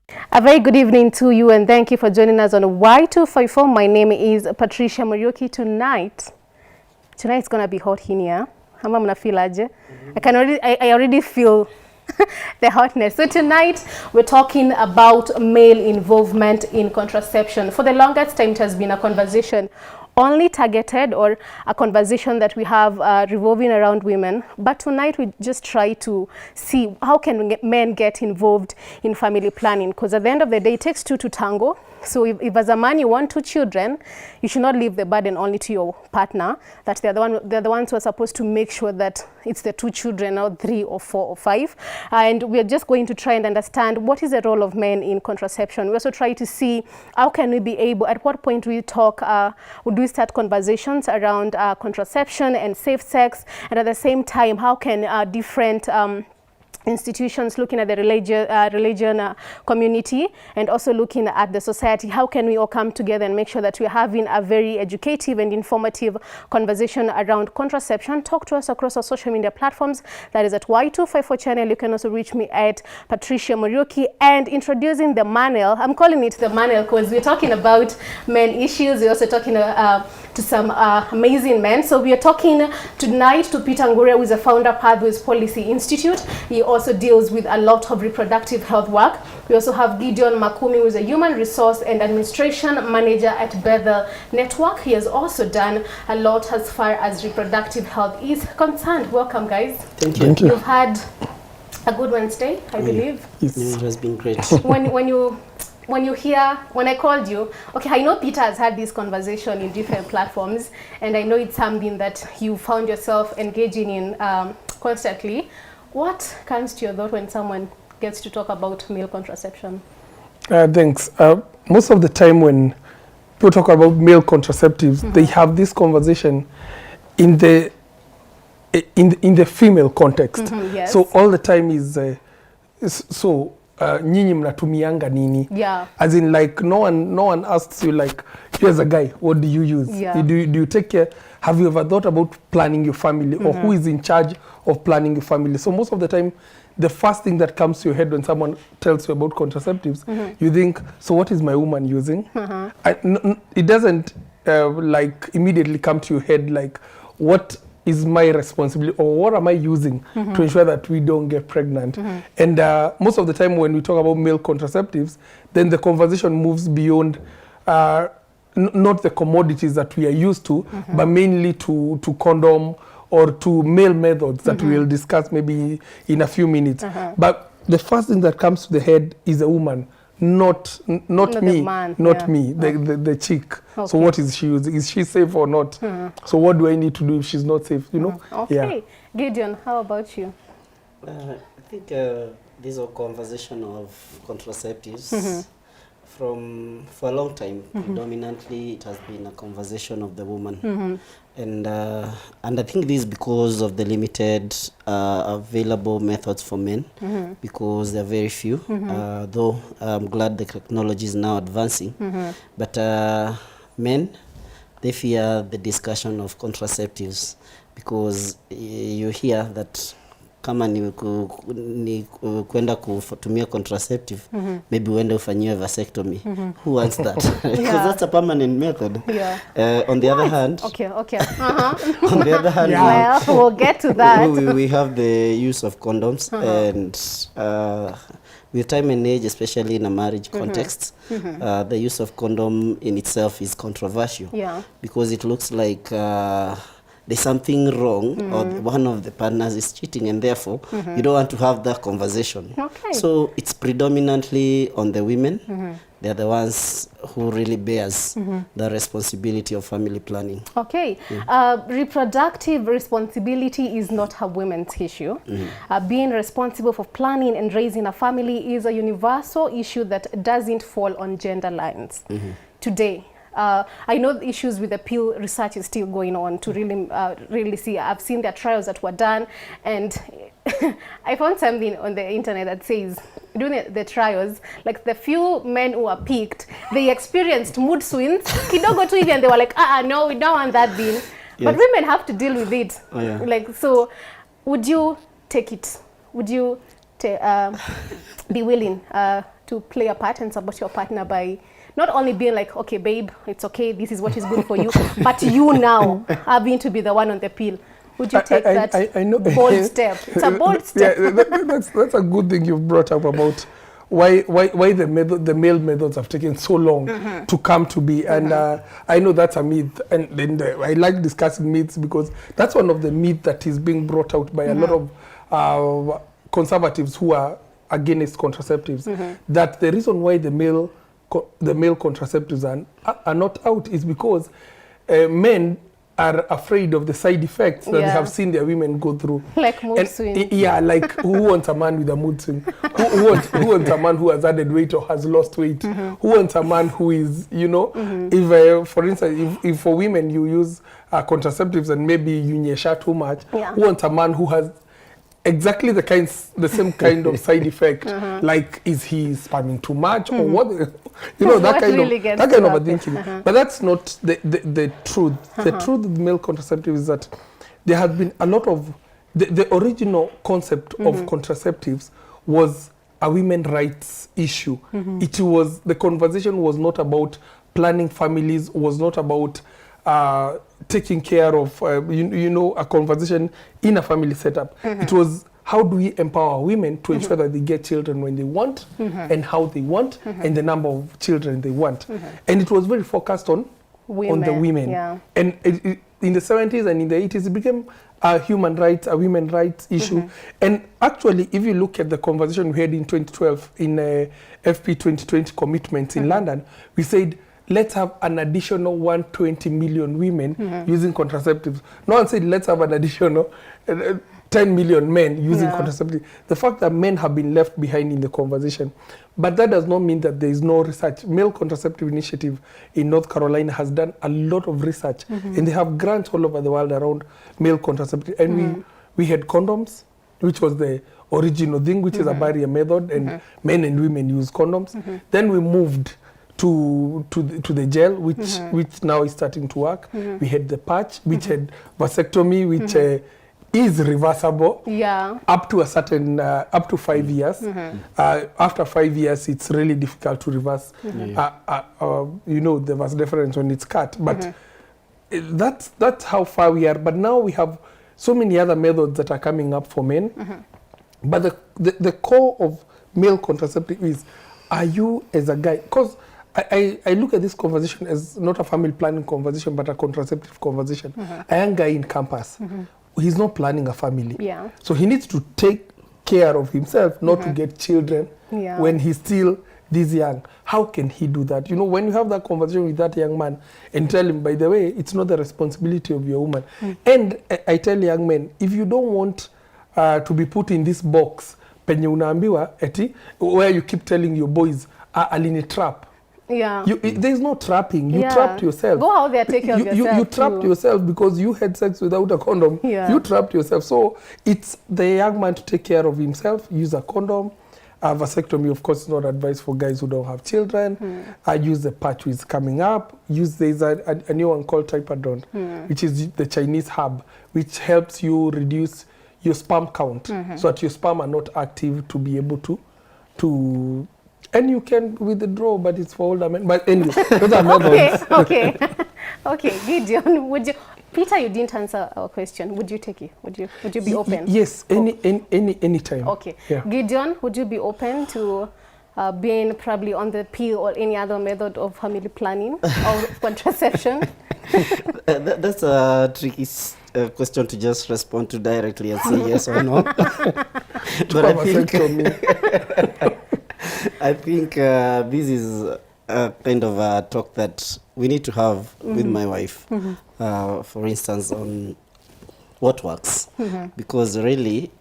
A very good evening to you, and thank you for joining us on Y254. My name is Patricia Muriuki. Tonight's gonna be hot in here. Hama mnafeel aje? I already feel the hotness. So tonight we're talking about male involvement in contraception. For the longest time, it has been a conversation only targeted, or a conversation that we have revolving around women. But tonight we just try to see how can men get involved in family planning, because at the end of the day it takes two to tango. So if as a man you want 2 children, you should not leave the burden only to your partner, that they're the ones who are supposed to make sure that it's the 2 children, not 3 or 4 or 5. And we're just going to try and understand what is the role of men in contraception. We also try to see how can we be able, at what point we talk, would we start conversations around contraception and safe sex, and at the same time how can different institutions looking at the religion community, and also looking at the society, how can we all come together and make sure that we're having a very educative and informative conversation around contraception. Talk to us across our social media platforms. That is at Y254 channel. You can also reach me at Patricia Muriuki. And introducing the manual, I'm calling it the manual because we're talking about men issues. We're also talking to some amazing men. So we are talking tonight to Peter Ngure, who is a founder of Pathways Policy Institute. He also deals with a lot of reproductive health work. We also have Gideon Makumi, who is a human resource and administration manager at Bethel Network. He has also done a lot as far as reproductive health is concerned. Welcome, guys. Thank you. You've had a good Wednesday, I believe. Yes. It has been great. When I called you, okay, I know Peter has had this conversation in different platforms, and I know it's something that you found yourself engaging in constantly. What comes to your thought when someone gets to talk about male contraception? Thanks. Most of the time when people talk about male contraceptives, they have this conversation in the female context. Yes. So all the time is nyinyi mnatumianga nini? Yeah. As in, like, no one asks you, like, you as a guy, what do you use? Yeah. Do you take care? Have you ever thought about planning your family, or who is in charge of planning your family? So most of the time, the first thing that comes to your head when someone tells you about contraceptives, you think, so what is my woman using? It doesn't like immediately come to your head, like, what is my responsibility, or what am I using to ensure that we don't get pregnant? And most of the time when we talk about male contraceptives, then the conversation moves beyond not the commodities that we are used to, but mainly to condom or to male methods that we'll discuss maybe in a few minutes. But the first thing that comes to the head is a woman, not me, the chick. Okay. So what is she using? Is she safe or not? So what do I need to do if she's not safe? You know? Okay. Yeah. Gideon, how about you? I think this whole conversation of contraceptives for a long time, predominantly it has been a conversation of the woman. And I think this is because of the limited available methods for men, because there are very few, though I'm glad the technology is now advancing. But men, they fear the discussion of contraceptives, because you hear that kama ni kwenda kutumia contraceptive, maybe uende ufanyiwe vasectomy. Who wants that? Because that's a permanent method. On the other hand, okay. on the other hand, well, we'll get to that. we have the use of condoms, and with time and age, especially in a marriage context, the use of condom in itself is controversial, because it looks like there's something wrong, or one of the partners is cheating, and therefore you don't want to have that conversation. Okay. So it's predominantly on the women. They're the ones who really bears the responsibility of family planning. Okay. Reproductive responsibility is not a women's issue. Being responsible for planning and raising a family is a universal issue that doesn't fall on gender lines. Today, I know the issues with the pill research is still going on to really see. I've seen their trials that were done, and I found something on the internet that says during the trials, like the few men who were picked, they experienced mood swings. Kidogo tu hivi, and they were like, no, we don't want that bean. Yes. But women have to deal with it. Oh, yeah. Like, so would you take it? Would you be willing to play a part and support your partner by not only being like, okay, babe, it's okay, this is what is good for you, but you now having to be the one on the pill. Would you take I know. bold step? It's a bold step. Yeah, that's a good thing you've brought up about why the male methods have taken so long to come to be. And I know that's a myth, and then I like discussing myths because that's one of the myths that is being brought out by a lot of conservatives who are against contraceptives. That the reason why the male contraceptives are not out is because men are afraid of the side effects that they have seen their women go through. Like mood swing. Yeah, like who wants a man with a mood swing? who wants a man who has added weight or has lost weight? Who wants a man who is, if, for instance, if for women you use contraceptives and maybe you nyesha too much, who wants a man who has exactly the same kind of side effect, like is he spamming too much or what, that kind of a thinking. But that's not the truth. The truth with male contraceptive is that there has been a lot of the original concept of contraceptives was a women's rights issue. It was, the conversation was not about planning families, was not about taking care of, a conversation in a family setup. It was, how do we empower women to ensure that they get children when they want and how they want and the number of children they want. And it was very focused on the women. Yeah. And in the 70s and in the 80s, it became a human rights, a women's rights issue. And actually, if you look at the conversation we had in 2012 in FP 2020 commitments in London, we said, let's have an additional 120 million women using contraceptives. No one said let's have an additional 10 million men using contraceptives. The fact that men have been left behind in the conversation. But that does not mean that there is no research. Male Contraceptive Initiative in North Carolina has done a lot of research, and they have grants all over the world around male contraceptive. And we had condoms, which was the original thing, which is a barrier method, and men and women use condoms. Then we moved to the gel, which now is starting to work. We had the patch, which had vasectomy, which is reversible up to a certain up to 5 years. After 5 years, it's really difficult to reverse. The vas deferens when it's cut, but that's how far we are. But now we have so many other methods that are coming up for men. But the core of male contraceptive is, are you as a guy? Because I look at this conversation as not a family planning conversation, but a contraceptive conversation. A young guy in campus, he's not planning a family. So he needs to take care of himself, not to get children when he's still this young. How can he do that? When you have that conversation with that young man and tell him, by the way, it's not the responsibility of your woman. And I tell young men, if you don't want to be put in this box, penye unaambiwa eti, where you keep telling your boys, alini trap. There's no trapping. You trapped yourself. Go out there, take care of yourself. You trapped yourself because you had sex without a condom. You trapped yourself. So it's the young man to take care of himself, use a condom. Vasectomy, of course, is not advised for guys who don't have children. Use the patch which is coming up. There's a new one called Typadone, which is the Chinese herb, which helps you reduce your sperm count so that your sperm are not active to be able to and you can withdraw, but it's for older men. But anyway, those are methods. Okay, Gideon, Peter, you didn't answer our question. Would you take it? Would you be open? Yes, any time. Okay. Gideon, would you be open to being probably on the pill or any other method of family planning or contraception? That's a tricky question to just respond to directly and say yes or no. But I think this is a kind of a talk that we need to have with my wife, for instance, on what works. Because really,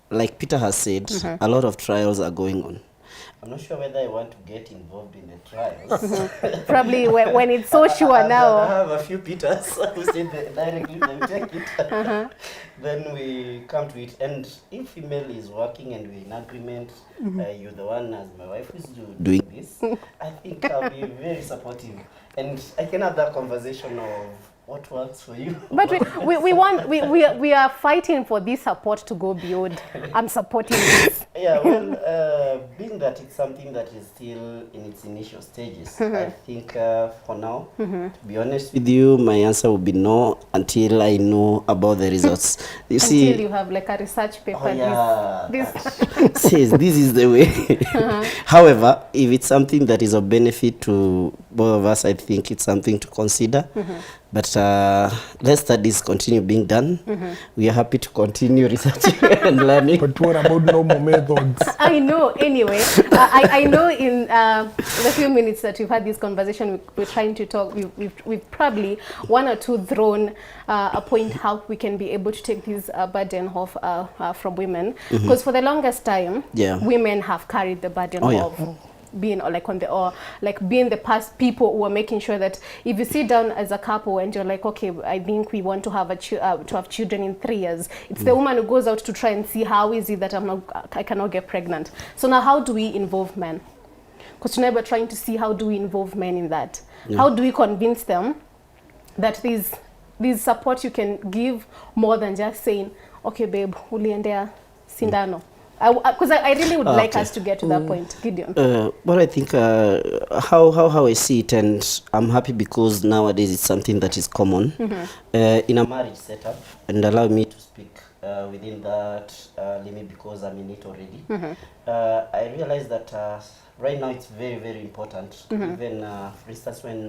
like Peter has said, a lot of trials are going on. I'm not sure whether I want to get involved in the trials. Probably when it's so sure now. I have a few Peters who said that directly they will take it. Then we come to it. And if female is working and we're in agreement, you're the one as my wife who's doing this, I think I'll be very supportive. And I can have that conversation of what works for you. But we are fighting for this support to go beyond. I'm supporting this. Yeah, well, being that it's something that is still in its initial stages, I think for now, to be honest with you, my answer would be no until I know about the results. You see, Until you have like a research paper. oh yeah, This. says this is the way. However, if it's something that is of benefit to both of us, I think it's something to consider. But let studies continue being done. We are happy to continue researching and learning. But what about normal methods? I know. Anyway, I know in the few minutes that we've had this conversation, we're trying to talk. We've probably one or two thrown a point how we can be able to take this burden off from women, because for the longest time, women have carried the burden of being like being the past people who are making sure that if you sit down as a couple and you're like, okay, I think we want to have to have children in 3 years, it's the woman who goes out to try and see how is it that I cannot get pregnant. So now how do we involve men? Because tonight we're trying to see how do we involve men in that. How do we convince them that these support you can give more than just saying, okay babe, uliendea sindano. Because I really would like us to get to that point, Gideon. Well, I think how I see it, and I'm happy because nowadays it's something that is common in a marriage setup, and allow me to speak within that limit because I'm in it already. I realize that right now it's very, very important, even for instance when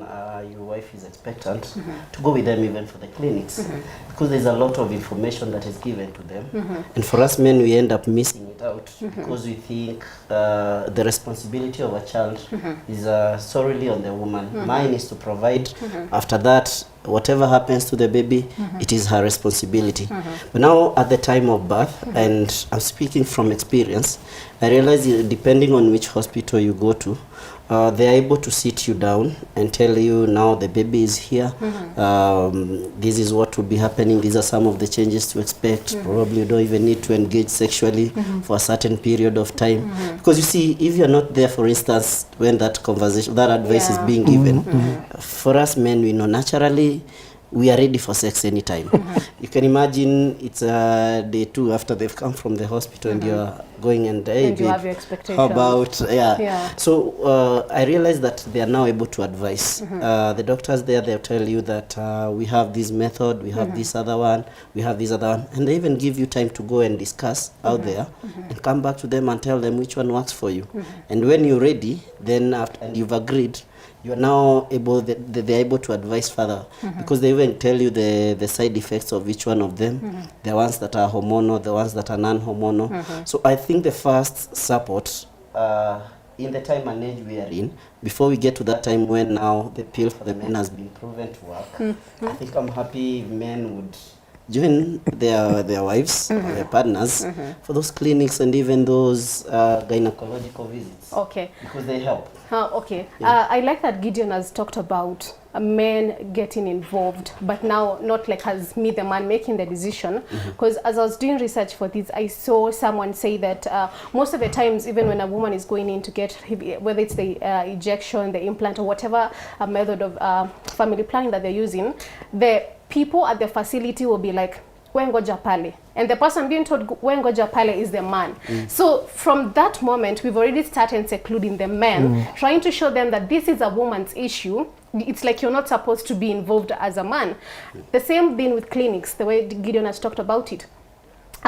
your wife is expectant, to go with them even for the clinics, because there's a lot of information that is given to them, and for us men we end up missing it out because we think the responsibility of a child is solely on the woman. Mine is to provide. After that, whatever happens to the baby, it is her responsibility. But now at the time of birth, and I'm speaking from experience, I realize depending on which hospital you go to, they are able to sit you down and tell you now the baby is here, this is what will be happening, these are some of the changes to expect, probably you don't even need to engage sexually for a certain period of time. Because you see, if you're not there, for instance, when that conversation, that advice is being given, for us men, we know naturally we are ready for sex anytime. You can imagine it's day 2 after they've come from the hospital and you're going and, hey, and you babe, have your expectations. how about, So I realized that they are now able to advise. The doctors there, they'll tell you that we have this method, we have this other one, we have this other one. And they even give you time to go and discuss out there and come back to them and tell them which one works for you. And when you're ready, then after, and you've agreed, you are now able, they're able to advise further, because they even tell you the side effects of each one of them, the ones that are hormonal, the ones that are non-hormonal. So I think the first support in the time and age we are in, before we get to that time when now the pill for the men has been proven to work, I think I'm happy if men would join their wives, their partners, for those clinics and even those gynecological visits. Okay. Because they help. Okay. I like that Gideon has talked about men getting involved, but now not like as me, the man, making the decision. Because as I was doing research for this, I saw someone say that most of the times, even when a woman is going in to get, whether it's the injection, the implant, or whatever method of family planning that they're using, the people at the facility will be like, wengoja pale, and the person being told wengoja pale is the man. So from that moment, we've already started secluding the men, trying to show them that this is a woman's issue. It's like you're not supposed to be involved as a man. The same thing with clinics, the way Gideon has talked about it.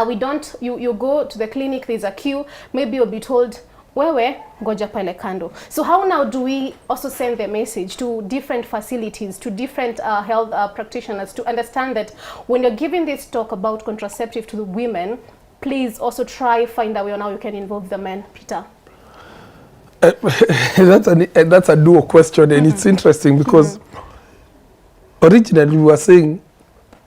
We don't, you go to the clinic, there's a queue, maybe you'll be told, wewe ngoja pale kando. So how now do we also send the message to different facilities, to different health practitioners, to understand that when you're giving this talk about contraceptive to the women, please also try find a way on how you can involve the men. Peter. That's a dual question, and it's interesting because originally we were saying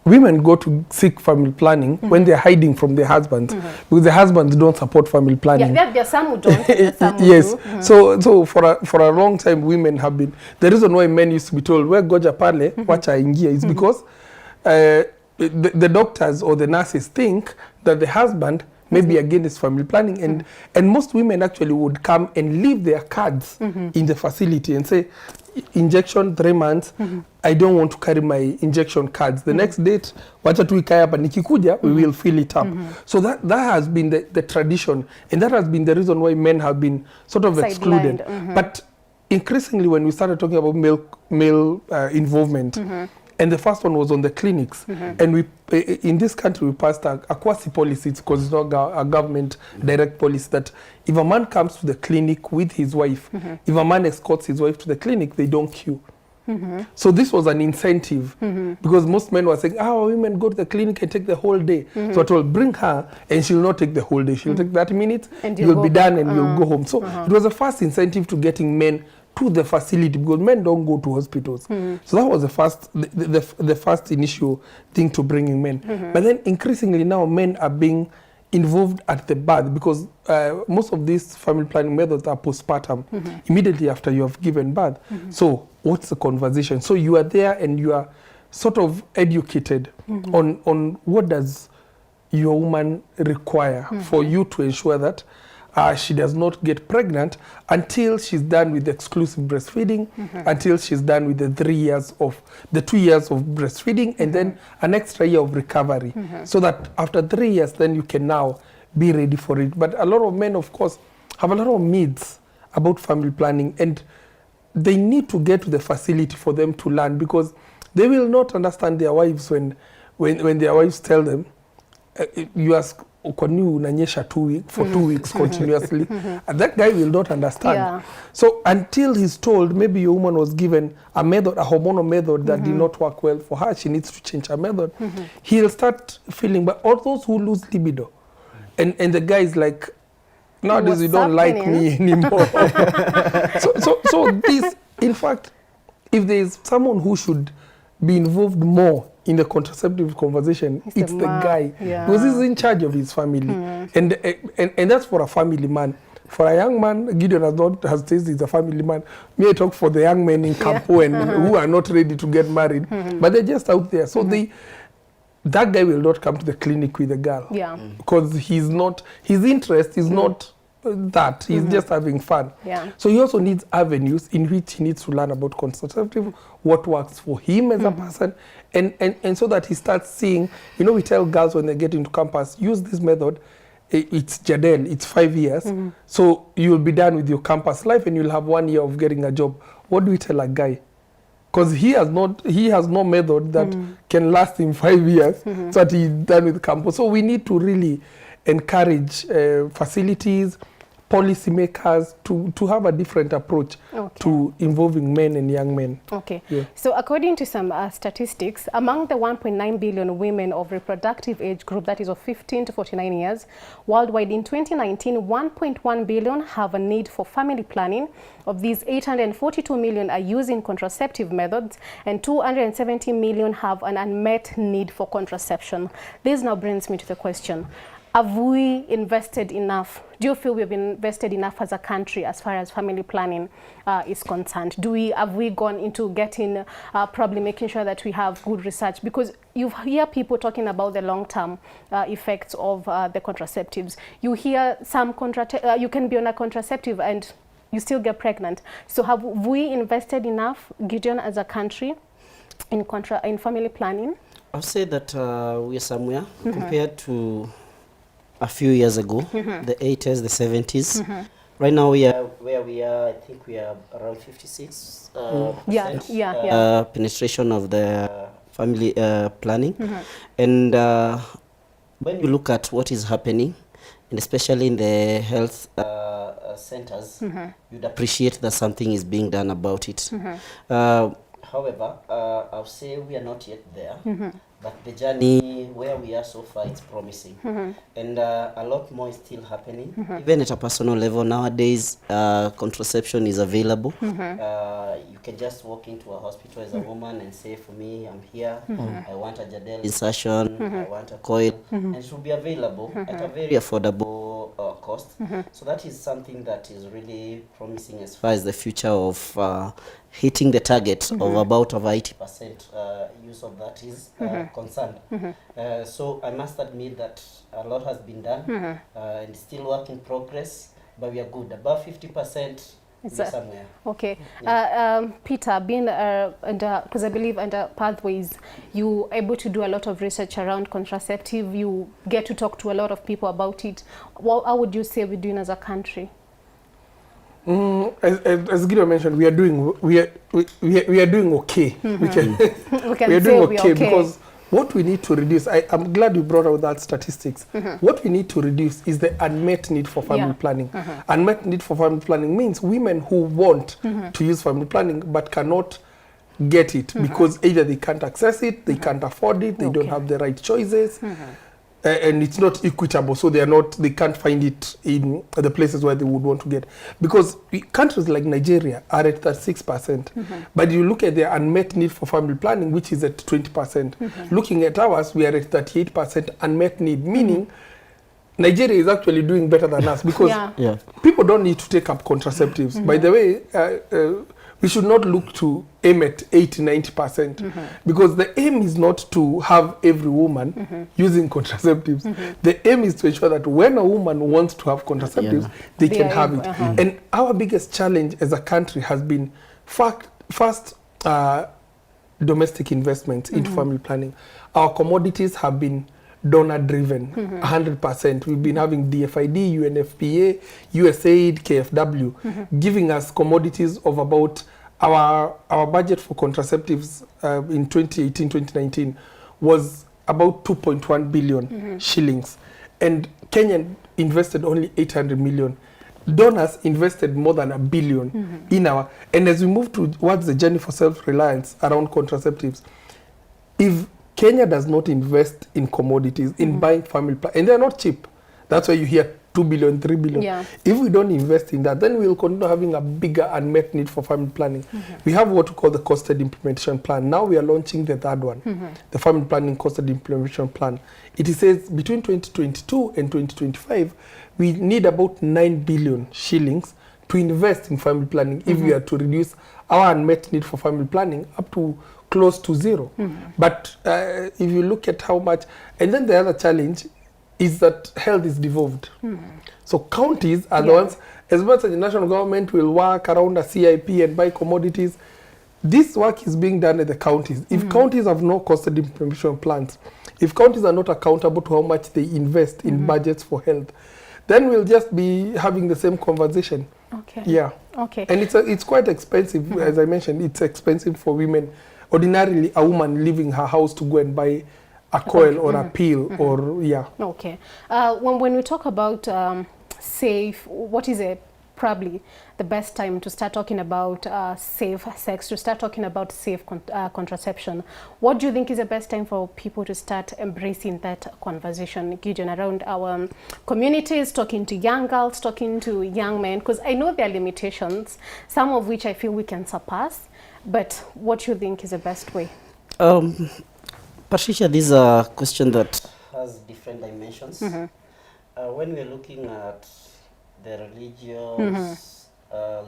women go to seek family planning when they're hiding from their husbands, because the husbands don't support family planning. Yeah, there are some who don't. There are some who yes. do. So for a long time, women have been. The reason why men used to be told where goja pale wacha ingia is because the doctors or the nurses think that the husband maybe against family planning, and most women actually would come and leave their cards in the facility and say, injection 3 months, I don't want to carry my injection cards. The next date, wacha tu ikae hapa, nikikuja, we will fill it up. So that has been the tradition, and that has been the reason why men have been sort of excluded. But increasingly, when we started talking about male involvement, and the first one was on the clinics, and we in this country we passed a quasi policy, because it's not a government direct policy, that if a man comes to the clinic with his wife, if a man escorts his wife to the clinic, they don't queue. So this was an incentive, because most men were saying, women go to the clinic and take the whole day. So I told, bring her, and she'll not take the whole day. She'll take 30 minutes, and you'll be done, and you'll go home. So it was a first incentive to getting men to the facility, because men don't go to hospitals. So that was the first initial thing to bringing men. But then increasingly now men are being involved at the birth, because most of these family planning methods are postpartum, immediately after you have given birth. So what's the conversation? So you are there and you are sort of educated on what does your woman require for you to ensure that she does not get pregnant until she's done with exclusive breastfeeding, until she's done with the 2 years of breastfeeding, and then an extra year of recovery, so that after 3 years, then you can now be ready for it. But a lot of men, of course, have a lot of myths about family planning, and they need to get to the facility for them to learn, because they will not understand their wives when their wives tell them, you ask, for 2 weeks continuously, and that guy will not understand. So until he's told, maybe your woman was given a method, a hormonal method that did not work well for her, she needs to change her method, he'll start feeling. But all those who lose libido, and the guy is like, nowadays you don't like me anymore. so this, in fact, if there is someone who should be involved more in the contraceptive conversation, it's the guy, because he's in charge of his family, and that's for a family man. For a young man, Gideon has said he's a family man. Me, I talk for the young men in Campo and who are not ready to get married, but they're just out there. So that guy will not come to the clinic with a girl, because his interest is not that. He's just having fun. So he also needs avenues in which he needs to learn about contraceptive, what works for him as a person, and so that he starts seeing, we tell girls when they get into campus, use this method. It's Jadel, it's 5 years. So you'll be done with your campus life and you'll have 1 year of getting a job. What do we tell a guy? Because he has no method that can last him 5 years, so that he's done with campus. So we need to really encourage facilities, policymakers to have a different approach to involving men and young men. So according to some statistics, among the 1.9 billion women of reproductive age group, that is of 15 to 49 years, worldwide in 2019, 1.1 billion have a need for family planning. Of these, 842 million are using contraceptive methods, and 270 million have an unmet need for contraception. This now brings me to the question, have we invested enough? Do you feel we've invested enough as a country as far as family planning is concerned? Have we gone into getting probably making sure that we have good research? Because you hear people talking about the long-term effects of the contraceptives. You hear some you can be on a contraceptive and you still get pregnant. So have we invested enough, Gideon, as a country in family planning? I'll say that we are somewhere compared to a few years ago, the 80s, the 70s. Right now we are where we are. I think we are around 56 penetration of the family planning. And when you look at what is happening, and especially in the health centers, you'd appreciate that something is being done about it. However, I'll say we are not yet there. But the journey where we are so far, it's promising. And a lot more is still happening. Even at a personal level nowadays, contraception is available. You can just walk into a hospital as a woman and say, for me, I'm here, I want a Jadel insertion, I want a coil, and it will be available at a very affordable cost. So that is something that is really promising as far as the future of hitting the target of about over 80% use of that is concerned. So I must admit that a lot has been done and still work in progress, but we are good. Above 50%. Somewhere. Okay. Peter, being under, because I believe under Pathways, you able to do a lot of research around contraceptive. You get to talk to a lot of people about it. How would you say we're doing as a country? As Gideon mentioned, we are doing okay. We are doing okay because what we need to reduce, I'm glad you brought out that statistics. What we need to reduce is the unmet need for family planning. Unmet need for family planning means women who want to use family planning but cannot get it because either they can't access it, they can't afford it, they don't have the right choices, and it's not equitable, so they can't find it in the places where they would want to get. Because countries like Nigeria are at 36%, but you look at the unmet need for family planning, which is at 20%. Looking at ours, we are at 38% unmet need, meaning Nigeria is actually doing better than us because people don't need to take up contraceptives. By the way, we should not look to aim at 80-90% because the aim is not to have every woman using contraceptives. The aim is to ensure that when a woman wants to have contraceptives, they can have it. And our biggest challenge as a country has been first domestic investments into family planning. Our commodities have been donor driven 100%. We've been having DFID, UNFPA, USAID, KFW giving us commodities of about our budget for contraceptives in 2018-2019 was about 2.1 billion shillings, and Kenya invested only 800 million. Donors invested more than $1 billion in our, and as we move towards the journey for self-reliance around contraceptives, if Kenya does not invest in commodities, in buying family planning, and they're not cheap. That's why you hear 2 billion, 3 billion. If we don't invest in that, then we'll continue having a bigger unmet need for family planning. We have what we call the costed implementation plan. Now we are launching the third one, the family planning costed implementation plan. It says between 2022 and 2025, we need about 9 billion shillings to invest in family planning if we are to reduce our unmet need for family planning up to close to zero. But if you look at how much, and then the other challenge is that health is devolved. So counties are the ones, as much as the national government will work around a CIP and buy commodities, this work is being done at the counties. If counties have no costed implementation plans, if counties are not accountable to how much they invest in budgets for health, then we'll just be having the same conversation. And it's quite expensive, as I mentioned. It's expensive for women. Ordinarily, a woman leaving her house to go and buy a coil or a pill or when we talk about safe, what is probably the best time to start talking about safe sex, to start talking about safe contraception? What do you think is the best time for people to start embracing that conversation, Gideon, around our communities, talking to young girls, talking to young men? Because I know there are limitations, some of which I feel we can surpass, but what do you think is the best way? Patricia, this is a question that has different dimensions. When we're looking at the religious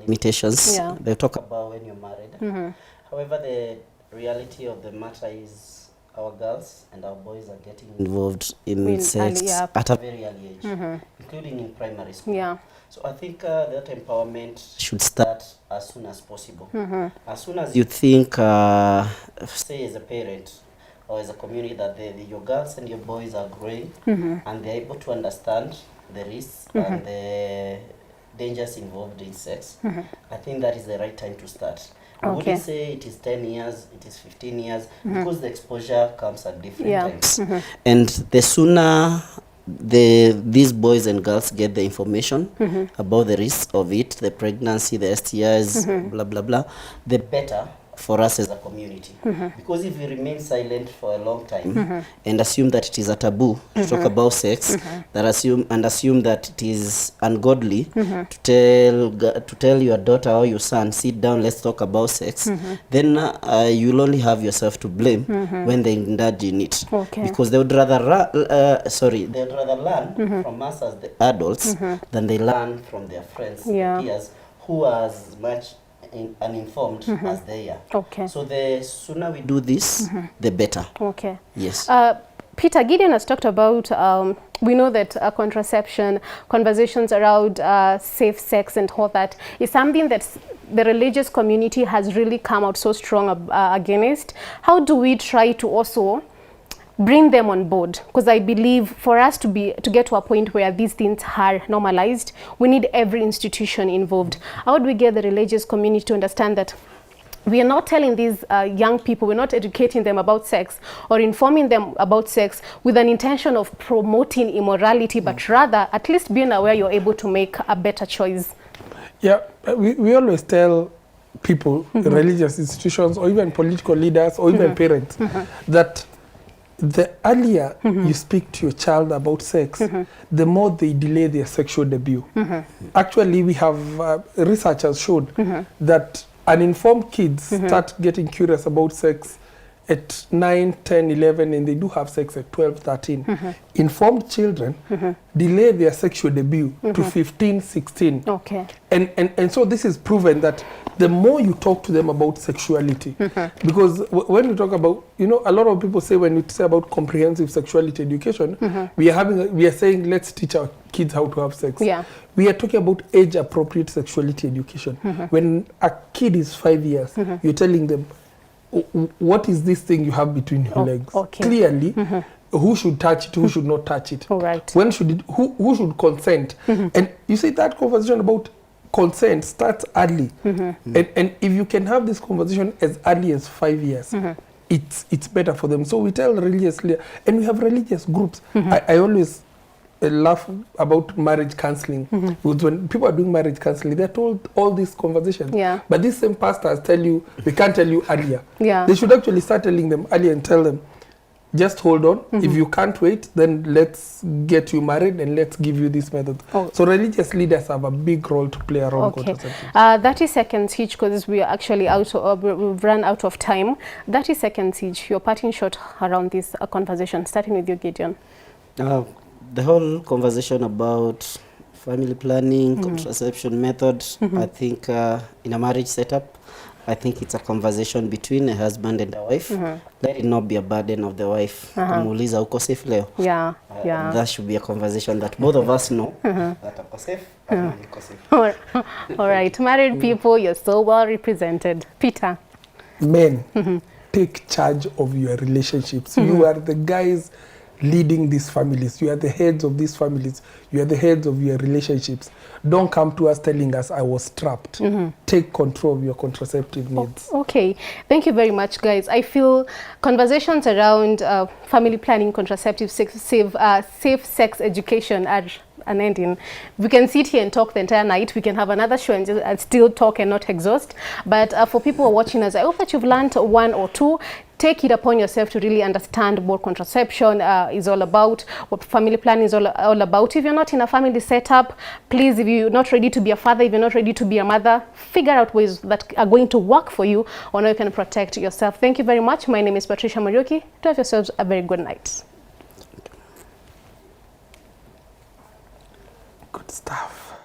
limitations, they talk about when you're married. However, the reality of the matter is our girls and our boys are getting involved in sex at a very early age, including in primary school. So I think that empowerment should start as soon as possible. As soon as you think, say as a parent or as a community, that your girls and your boys are growing and they're able to understand the risks and the dangers involved in sex, I think that is the right time to start. I wouldn't say it is 10 years, it is 15 years, because the exposure comes at different times. And the sooner these boys and girls get the information about the risks of it, the pregnancy, the STIs, blah, blah, blah, the better for us as a community. Because if we remain silent for a long time and assume that it is a taboo to talk about sex, that assume that it is ungodly to tell your daughter or your son, sit down, let's talk about sex, then you'll only have yourself to blame when they indulge in it. Because they would rather learn from us as the adults than they learn from their friends, peers, who are as much uninformed as they are. Okay. So the sooner we do this, the better. Okay. Yes. Peter, Gideon has talked about, we know that contraception, conversations around safe sex and all that is something that the religious community has really come out so strong against. How do we try to also bring them on board? Because I believe for us to get to a point where these things are normalized, we need every institution involved. How do we get the religious community to understand that we are not telling these young people, we're not educating them about sex or informing them about sex with an intention of promoting immorality, but rather at least being aware you're able to make a better choice? Yeah, we always tell people, religious institutions, or even political leaders, or even parents, that the earlier you speak to your child about sex, the more they delay their sexual debut. Actually, we have research has showed that uninformed kids start getting curious about sex at 9, 10, 11, and they do have sex at 12, 13. Informed children delay their sexual debut to 15, 16. Okay. And so this is proven that the more you talk to them about sexuality, because when we talk about, you know, a lot of people say when we say about comprehensive sexuality education, we are saying let's teach our kids how to have sex. Yeah. We are talking about age-appropriate sexuality education. When a kid is 5 years, you're telling them, what is this thing you have between your legs? Okay. Clearly, who should touch it, who should not touch it? All right. When should it, who should consent? And you see that conversation about consent starts early. And if you can have this conversation as early as 5 years, it's better for them. So we tell religious leaders, and we have religious groups. I always laugh about marriage counseling. Because when people are doing marriage counseling, they're told all these conversations. Yeah. But these same pastors tell you, we can't tell you earlier. Yeah. They should actually start telling them earlier and tell them, just hold on. If you can't wait, then let's get you married and let's give you this method. So religious leaders have a big role to play around contraception. 30 seconds each, because we are actually we've run out of time. 30 seconds each, your parting shot around this conversation, starting with you, Gideon. The whole conversation about family planning, contraception methods, I think in a marriage setup, I think it's a conversation between a husband and a wife. Let it not be a burden of the wife. Kumuuliza uko safe leo? Yeah, That should be a conversation that both of us know that uko safe, uko safe. All right, married people, you're so well represented. Peter. Men, take charge of your relationships. You are the guys leading these families. You are the heads of these families. You are the heads of your relationships. Don't come to us telling us I was trapped. Take control of your contraceptive needs. Okay, thank you very much, guys. I feel conversations around family planning, contraceptive, safe sex education are unending. We can sit here and talk the entire night. We can have another show and still talk and not exhaust. But for people who are watching us, I hope that you've learned one or two. Take it upon yourself to really understand what contraception is all about, what family planning is all about. If you're not in a family setup, please, if you're not ready to be a father, if you're not ready to be a mother, figure out ways that are going to work for you on how you can protect yourself. Thank you very much. My name is Patricia Marioki. To have yourselves a very good night. Good stuff.